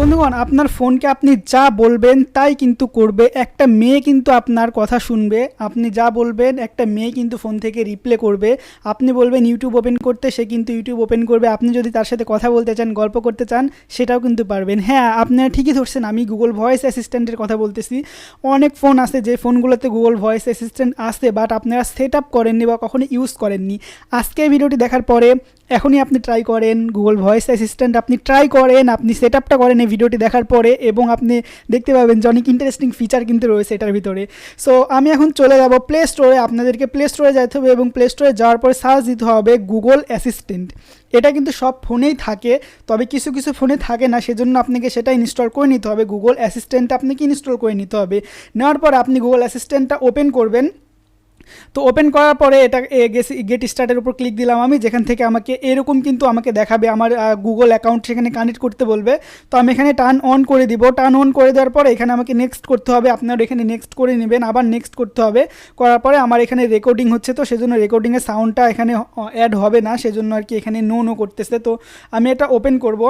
বন্ধুগণ, আপনার ফোনকে আপনি যা বলবেন তাই কিন্তু করবে। একটা মেয়ে কিন্তু আপনার কথা শুনবে। আপনি যা বলবেন একটা মেয়ে কিন্তু ফোন থেকে রিপ্লে করবে। আপনি বলবেন ইউটিউব ওপেন করতে, সে কিন্তু ইউটিউব ওপেন করবে। আপনি যদি তার সাথে কথা বলতে চান, গল্প করতে চান, সেটাও কিন্তু পারবেন। হ্যাঁ, আপনারা ঠিকই ধরছেন, আমি গুগল ভয়েস অ্যাসিস্ট্যান্টের কথা বলতেছি। অনেক ফোন আছে যে ফোনগুলোতে গুগল ভয়েস অ্যাসিস্ট্যান্ট আছে, বাট আপনারা সেট আপ করেননি বা কখনো ইউজ করেননি। আজকে এই ভিডিওটি দেখার পরে এখনই আপনি ট্রাই করেন গুগল ভয়েস অ্যাসিস্ট্যান্ট, আপনি ট্রাই করেন, আপনি সেট আপটা করেন এই ভিডিওটি দেখার পরে, এবং আপনি দেখতে পাবেন যে অনেক ইন্টারেস্টিং ফিচার কিন্তু রয়েছে এটার ভিতরে। সো আমি এখন চলে যাব প্লে স্টোরে। আপনাদেরকে প্লে স্টোরে যেতে হবে এবং প্লে স্টোরে যাওয়ার পরে সার্চ দিতে হবে গুগল অ্যাসিস্ট্যান্ট। এটা কিন্তু সব ফোনেই থাকে, তবে কিছু কিছু ফোনে থাকে না, সেজন্য আপনাকে সেটা ইনস্টল করে নিতে হবে। গুগল অ্যাসিস্ট্যান্টটা আপনাকে ইনস্টল করে নিতে হবে। নেওয়ার পর আপনি গুগল অ্যাসিস্ট্যান্টটা ওপেন করবেন। তো ওপেন করার পরে এটা গেট স্টার্টের উপর ক্লিক দিলাম আমি, যেখান থেকে আমাকে এরকম কিন্তু আমাকে দেখাবে আমার গুগল অ্যাকাউন্ট সেখানে কানেক্ট করতে বলবে। তো আমি এখানে টার্ন অন করে দিব। টার্ন অন করে দেওয়ার পরে এখানে আমাকে নেক্সট করতে হবে। আপনারা এখানে নেক্সট করে নেবেন, আবার নেক্সট করতে হবে। করার পরে আমার এখানে রেকর্ডিং হচ্ছে, তো সেজন্য রেকর্ডিংয়ের সাউন্ডটা এখানে অ্যাড হবে না, সেজন্য আর কি এখানে নো করতেছে। তো আমি এটা ওপেন করব।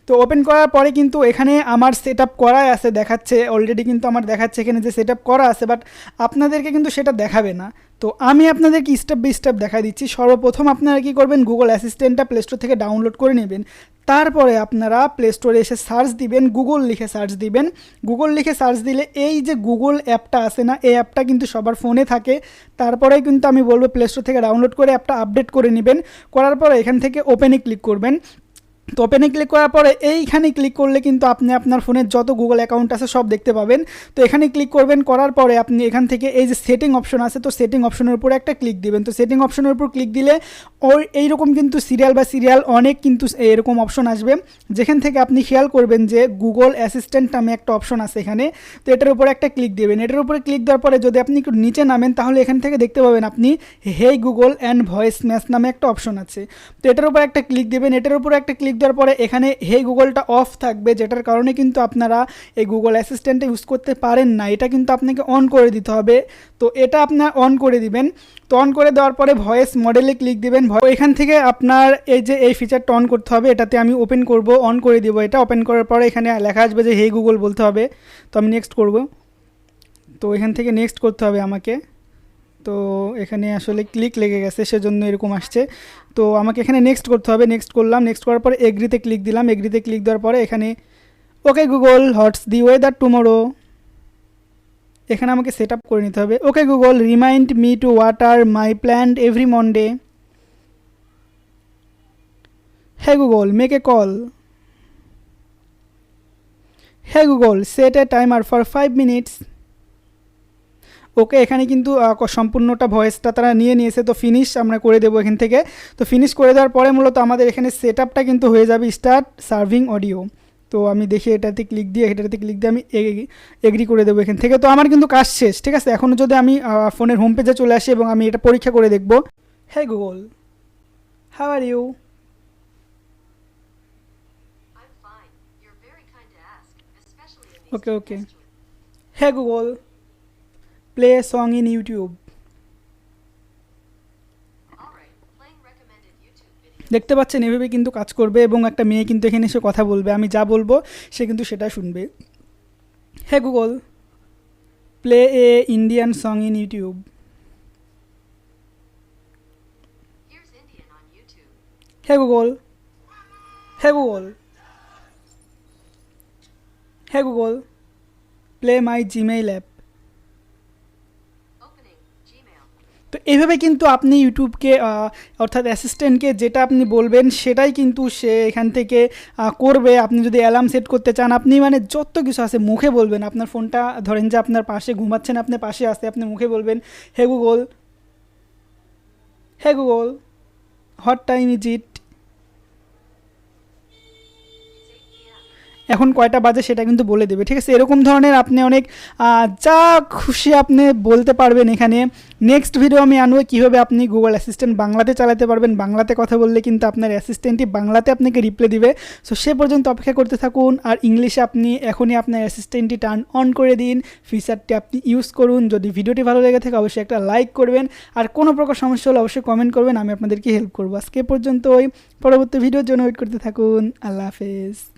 তো ওপেন করার পরে কিন্তু এখানে আমার সেট আপ করাই আছে, দেখাচ্ছে অলরেডি, কিন্তু আমার দেখাচ্ছে এখানে যে সেট আপ করা আছে, বাট আপনাদেরকে কিন্তু সেটা দেখাবে না। তো আমি আপনাদেরকে স্টেপ বাই স্টেপ দেখা দিচ্ছি। সর্বপ্রথম আপনারা কী করবেন, গুগল অ্যাসিস্ট্যান্টটা প্লে স্টোর থেকে ডাউনলোড করে নেবেন। তারপরে আপনারা প্লে স্টোরে এসে সার্চ দিবেন, গুগল লিখে সার্চ দিবেন। গুগল লিখে সার্চ দিলে এই যে গুগল অ্যাপটা আছে না, এই অ্যাপটা কিন্তু সবার ফোনে থাকে। তারপরে কিন্তু আমি বলবো প্লে স্টোর থেকে ডাউনলোড করে অ্যাপটা আপডেট করে নেবেন। করার পরে এখান থেকে ওপেনে ক্লিক করবেন। তো ওপেনে ক্লিক করার পরে এইখানে ক্লিক করলে কিন্তু আপনি আপনার ফোনের যত গুগল অ্যাকাউন্ট আছে সব দেখতে পাবেন। তো এখানে ক্লিক করবেন, করার পরে আপনি এখান থেকে এই যে সেটিং অপশন আছে, তো সেটিং অপশনের উপর একটা ক্লিক দিবেন। তো সেটিং অপশনের উপর ক্লিক দিলে ওই এইরকম কিন্তু সিরিয়াল অনেক কিন্তু এরকম অপশন আসবে, যেখান থেকে আপনি খেয়াল করবেন যে গুগল অ্যাসিস্ট্যান্ট নামে একটা অপশন আছে এখানে। তো এটার উপরে একটা ক্লিক দেবেন। এটার উপরে ক্লিক দেওয়ার পরে যদি আপনি একটু নিচে নামেন, তাহলে এখান থেকে দেখতে পাবেন আপনি হেই গুগল অ্যান্ড ভয়েস ম্যাচ নামে একটা অপশন আছে। তো এটার উপর একটা ক্লিক দেবেন। এটার উপরে একটা ক্লিক দেওয়ার পরে এখানে হেই গুগলটা অফ থাকবে, যেটার কারণে কিন্তু আপনারা এই গুগল অ্যাসিস্ট্যান্টে ইউজ করতে পারেন না। এটা কিন্তু আপনাকে অন করে দিতে হবে। তো এটা আপনার অন করে দিবেন। তো অন করে দেওয়ার পরে ভয়েস মডেলে ক্লিক দিবেন। এখান থেকে আপনার এই যে এই ফিচারটা অন করতে হবে, এটাতে আমি ওপেন করব, অন করে দিব। এটা ওপেন করার পরে এখানে লেখা আসবে যে হেই গুগল বলতে হবে। তো আমি নেক্সট করব। তো এখান থেকে নেক্সট করতে হবে আমাকে। তো এখানে আসলে ক্লিক লেগে গেছে, সেজন্য এরকম আসছে। তো আমাকে এখানে নেক্সট করতে হবে। নেক্সট করলাম। নেক্সট করার পরে এগ্রিতে ক্লিক দিলাম। এগ্রিতে ক্লিক দেওয়ার পরে এখানে okay Google what's the weather tomorrow, এখানে আমাকে সেট আপ করে নিতে হবে। Okay Google remind me to water my plant every Monday. Hey Google make a call. Hey Google set a timer for 5 minutes. Okay, এখানে কিন্তু সম্পূর্ণটা ভয়েসটা তারা নিয়ে নিয়েছে। তো ফিনিশ আমরা করে দেবো এখান থেকে। তো ফিনিশ করে দেওয়ার পরে মূলত আমাদের এখানে সেট আপটা কিন্তু হয়ে যাবে স্টার্ট সার্ভিং অডিও। তো আমি দেখি এটাতে ক্লিক দিয়ে আমি এগ্রি করে দেবো এখান থেকে। তো আমার কিন্তু কাজ শেষ, ঠিক আছে। এখন যদি আমি ফোনের হোম পেজে চলে আসি এবং আমি এটা পরীক্ষা করে দেখব। Hey Google how are you. Okay hey Google play song in YouTube. দেখতে পাচ্ছেন এভাবে কিন্তু কাজ করবে, এবং একটা মেয়ে কিন্তু এখানে এসে কথা বলবে। আমি যা বলবো সে কিন্তু সেটা শুনবে। Hey Google play a Indian song in YouTube. Hey Google hey Google hey Google play my Gmail app. তো এইভাবে কিন্তু আপনি ইউটিউবকে অর্থাৎ অ্যাসিস্ট্যান্টকে যেটা আপনি বলবেন সেটাই কিন্তু সে এখান থেকে করবে। আপনি যদি অ্যালার্ম সেট করতে চান, আপনি মানে যত কিছু আছে মুখে বলবেন। আপনার ফোনটা ধরেন যে আপনার পাশে ঘুমাচ্ছেন, আপনার পাশে আসতে আপনি মুখে বলবেন hey Google what time is it, এখন কয়টা বাজে সেটা কিন্তু বলে দেবে, ঠিক আছে। এরকম ধরনের আপনি অনেক যা খুশি আপনি বলতে পারবেন এখানে। নেক্সট ভিডিও আমি আনবো কীভাবে আপনি গুগল অ্যাসিস্ট্যান্ট বাংলাতে চালাতে পারবেন। বাংলাতে কথা বললে কিন্তু আপনার অ্যাসিস্ট্যান্টই বাংলাতে আপনাকে রিপ্লাই দিবে। সো সে পর্যন্ত অপেক্ষা করতে থাকুন। আর ইংলিশে আপনি এখনই আপনার অ্যাসিস্ট্যান্টটি টার্ন অন করে দিন, ফিচারটি আপনি ইউজ করুন। যদি ভিডিওটি ভালো লেগে থাকে অবশ্যই একটা লাইক করবেন, আর কোনো প্রকার সমস্যা হলে অবশ্যই কমেন্ট করবেন, আমি আপনাদেরকে হেল্প করবো। আজকে পর্যন্তই, পরবর্তী ভিডিওর জন্য ওয়েট করতে থাকুন। আল্লাহ হাফেজ।